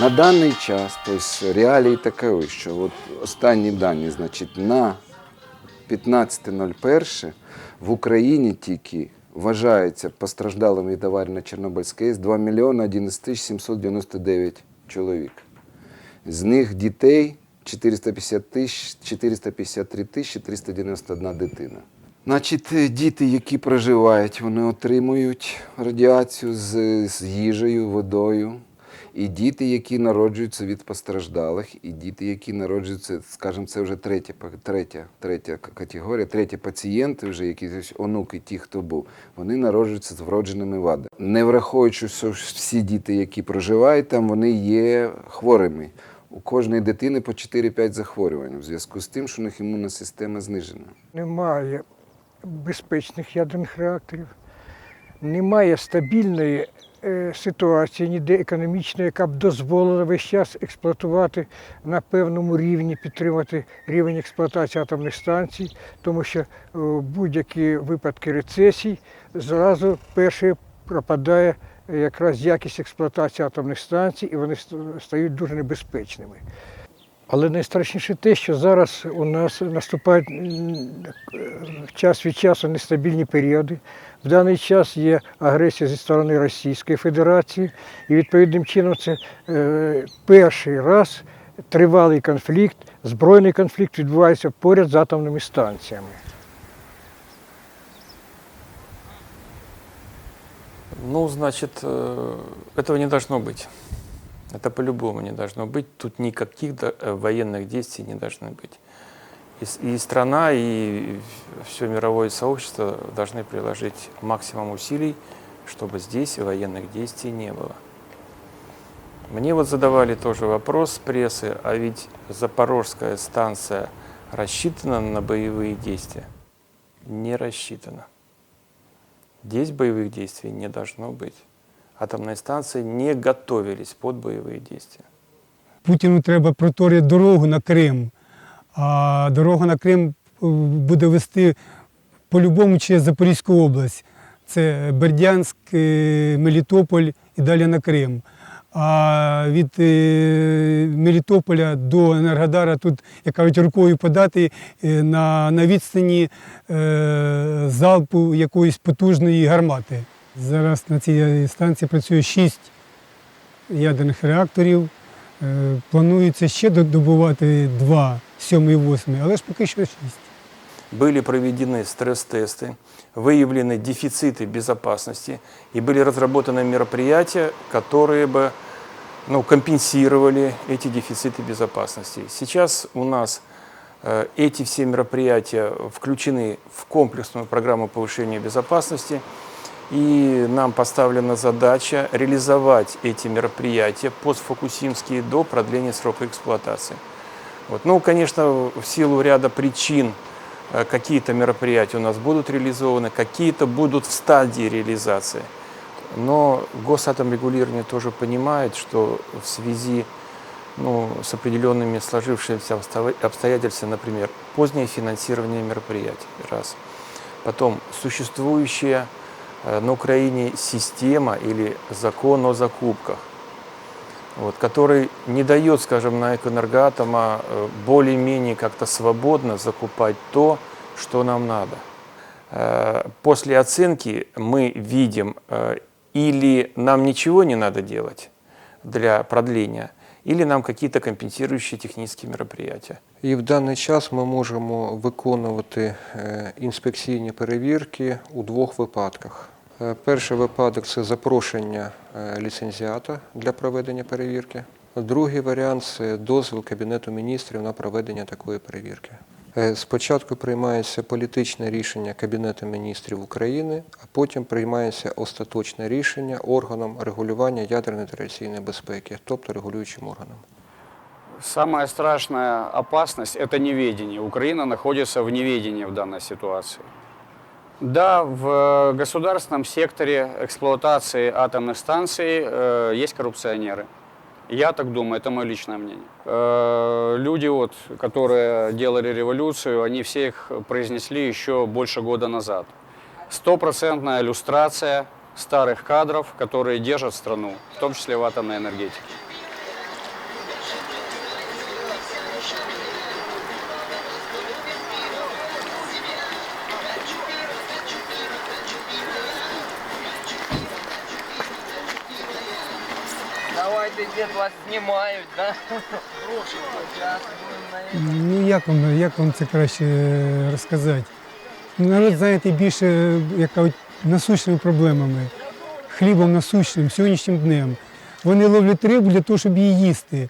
На даний час, тобто реалії такові, що от останні дані, значить, на 15.01 в Україні тільки вважаються постраждалими від аварії на Чорнобильській АЕС 2 мільйони 11 799 чоловік. З них дітей 453 391 дитина. Значить, діти, які проживають, вони отримують радіацію з їжею, водою. І діти, які народжуються від постраждалих, і діти, які народжуються, скажімо, це вже третя категорія, треті пацієнти, вже які онуки, ті, хто був, вони народжуються з вродженими вадами. Не враховуючи, що всі діти, які проживають там, вони є хворими. У кожної дитини по 4-5 захворювань, в зв'язку з тим, що у них імунна система знижена. Немає безпечних ядерних реакторів, немає стабільної ситуації, ніде економічної, яка б дозволила весь час експлуатувати на певному рівні, підтримувати рівень експлуатації атомних станцій, тому що будь-які випадки рецесій зразу перший пропадає якраз якість експлуатації атомних станцій, і вони стають дуже небезпечними. Але найстрашніше те, що зараз у нас наступають час від часу нестабільні періоди. В даний час є агресія зі сторони Російської Федерації, і відповідним чином це перший раз тривалий конфлікт, збройний конфлікт відбувається поряд з атомними станціями. Ну, значит, этого не должно быть. Это по-любому не должно быть. Тут никаких военных действий не должно быть. И страна, и все мировое сообщество должны приложить максимум усилий, чтобы здесь военных действий не было. Мне вот задавали тоже вопрос с прессы, а ведь Запорожская станция рассчитана на боевые действия? Не рассчитана. Здесь боевых действий не должно быть. Атомные станции не готовились под боевые действия. Путіну треба проторити дорогу на Крим, а дорога на Крим буде вести по-любому через Запорізьку область. Це Бердянськ, Мелітополь і далі на Крим. А від Мелітополя до Енергодара тут, як кажуть, рукою подати на відстані залпу якоїсь потужної гармати. Зараз на цій станції працює 6 ядерних реакторів. Планується ще добувати 2, 7 і 8, але ж поки що 6. Были проведены стресс-тесты, выявлены дефициты безопасности и были разработаны мероприятия, которые бы компенсировали эти дефициты безопасности. Сейчас у нас эти все мероприятия включены в комплексную программу повышения безопасности, и нам поставлена задача реализовать эти мероприятия постфукусимские до продления срока эксплуатации. Вот. Ну, конечно, в силу ряда причин какие-то мероприятия у нас будут реализованы, какие-то будут в стадии реализации. Но Госатомрегулирование тоже понимает, что в связи с определенными сложившимися обстоятельствами, например, позднее финансирование мероприятий, раз. Потом существующая на Украине система или закон о закупках, который не дает, скажем, на Энергоатома более-менее как-то свободно закупать то, что нам надо. После оценки мы видим, или нам ничего не надо делать для продления, или нам какие-то компенсирующие технічні мероприятия. І в даний час ми можемо виконувати інспекційні перевірки у 2 випадках. Перший випадок – це запрошення ліцензіата для проведення перевірки. Другий варіант – це дозвіл Кабінету міністрів на проведення такої перевірки. Спочатку приймається політичне рішення Кабінету міністрів України, а потім приймається остаточне рішення органом регулювання ядерної та радіаційної безпеки, тобто регулюючим органом. Самая страшная опасность – это неведение. Украина находится в неведении в данной ситуации. Да, в государственном секторе эксплуатации атомных станций есть коррупционеры. Я так думаю, это мое личное мнение. Люди, вот, которые делали революцию, они все их произнесли еще больше года назад. 100% иллюстрация старых кадров, которые держат страну, в том числе в атомной энергетике. Давайте, дед, вас знімають, да? Ну як вам це краще розказати? Народ зайнятий більше як кажуть, насущними проблемами, хлібом насущним, сьогоднішнім днем. Вони ловлять рибу для того, щоб її їсти,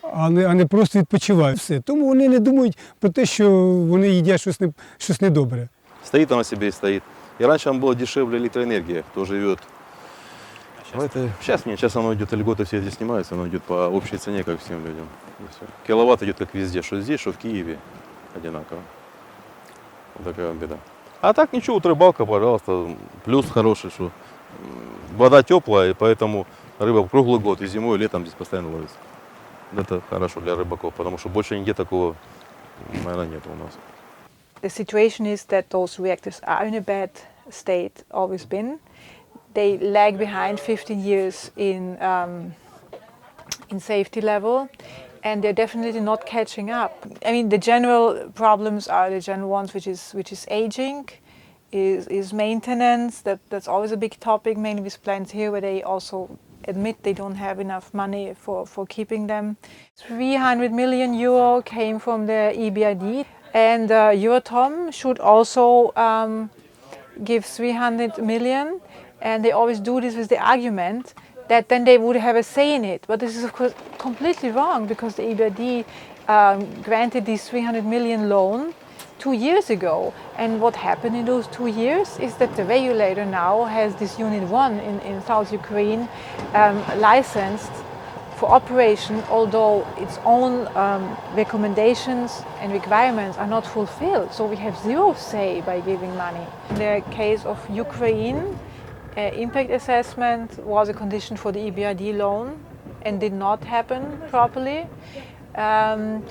а не просто відпочивають. Все. Тому вони не думають про те, що вони їдять щось недобре. Стоит она себе и стоит. И раньше там было дешевле электроэнергия, кто живет. Сейчас нет, сейчас оно идет, льготы все эти снимаются, оно идет по общей цене, как всем людям. И всё. Киловатт идет как везде, что здесь, что в Киеве, одинаково. Вот такая беда. А так ничего, вот рыбалка, пожалуйста, плюс хороший, что вода теплая, и поэтому рыба круглый год, и зимой, и летом здесь постоянно ловится. Это хорошо для рыбаков, потому что больше нигде такого, наверное, нет у нас. The situation is that those reactors are in a bad state, always been. They lag behind 15 years in safety level, and they're definitely not catching up. I mean, the general problems are the general ones, which is aging, is maintenance. That's always a big topic, mainly with plants here, where they also admit they don't have enough money for keeping them. 300 million euro came from the EBRD, and Euratom should also give 300 million, and they always do this with the argument that then they would have a say in it. But this is of course completely wrong, because the EBRD granted this 300 million loan 2 years ago, and what happened in those 2 years is that the regulator now has this Unit 1 in South Ukraine licensed for operation, although its own recommendations and requirements are not fulfilled. So we have zero say by giving money. In the case of Ukraine, impact assessment was a condition for the EBRD loan and did not happen properly. And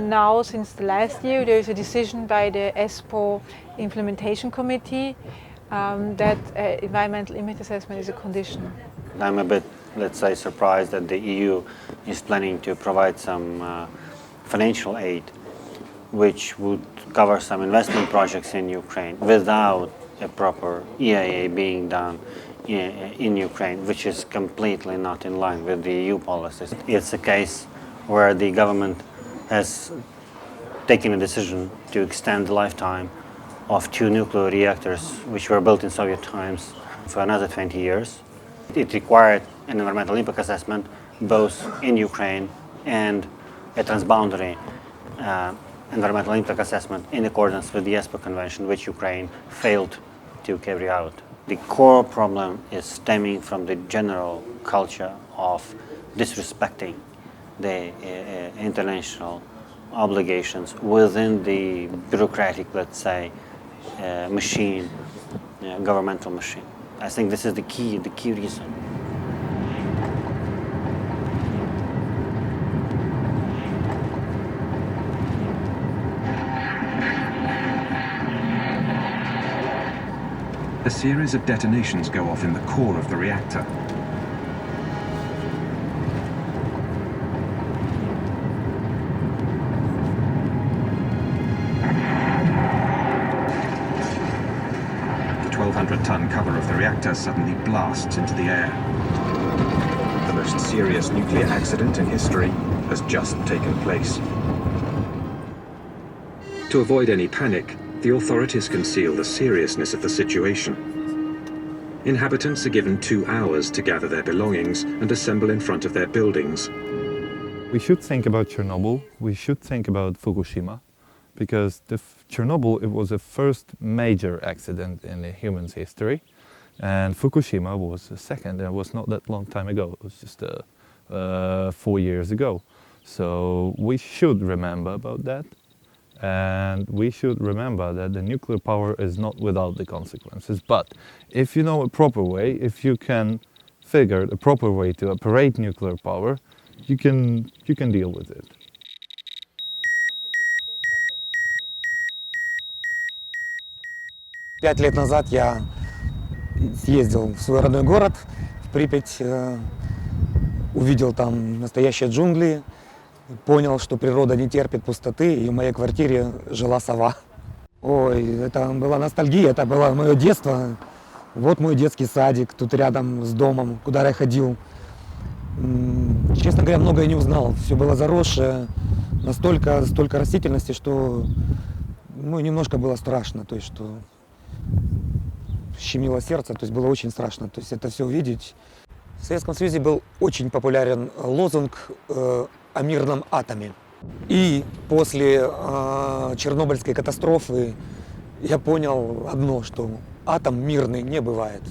now, since the last year, there is a decision by the ESPO Implementation Committee that environmental impact assessment is a condition. I'm a bit, let's say, surprised that the EU is planning to provide some financial aid which would cover some investment projects in Ukraine without a proper EIA being done in Ukraine, which is completely not in line with the EU policies. It's a case where the government has taken a decision to extend the lifetime of 2 nuclear reactors which were built in Soviet times for another 20 years. It required an environmental impact assessment both in Ukraine and a transboundary environmental impact assessment in accordance with the ESPO Convention, which Ukraine failed to carry out. The core problem is stemming from the general culture of disrespecting the international obligations within the bureaucratic, let's say, machine, governmental machine. I think this is the key reason. A series of detonations go off in the core of the reactor. The 1,200-ton cover of the reactor suddenly blasts into the air. The most serious nuclear accident in history has just taken place. To avoid any panic, the authorities conceal the seriousness of the situation. Inhabitants are given 2 hours to gather their belongings and assemble in front of their buildings. We should think about Chernobyl, we should think about Fukushima, because Chernobyl, it was the first major accident in the human's history, and Fukushima was the second, and it was not that long time ago, it was just 4 years ago. So we should remember about that. And we should remember that the nuclear power is not without the consequences. But if you know a proper way, if you can figured a proper way to operate nuclear power, you can deal with it. Пять лет назад я съездил в свой родной город, в Припять, увидел там настоящие джунгли, понял, что природа не терпит пустоты, и в моей квартире жила сова. Ой, это была ностальгия, это было мое детство. Вот мой детский садик, тут рядом с домом, куда я ходил. Честно говоря, многое не узнал. Все было заросшее, столько растительности, что немножко было страшно, то есть что щемило сердце, то есть было очень страшно, то есть это все увидеть. В Советском Союзе был очень популярен лозунг о мирном атоме. И после Чернобыльской катастрофы я понял одно, что атом мирный не бывает.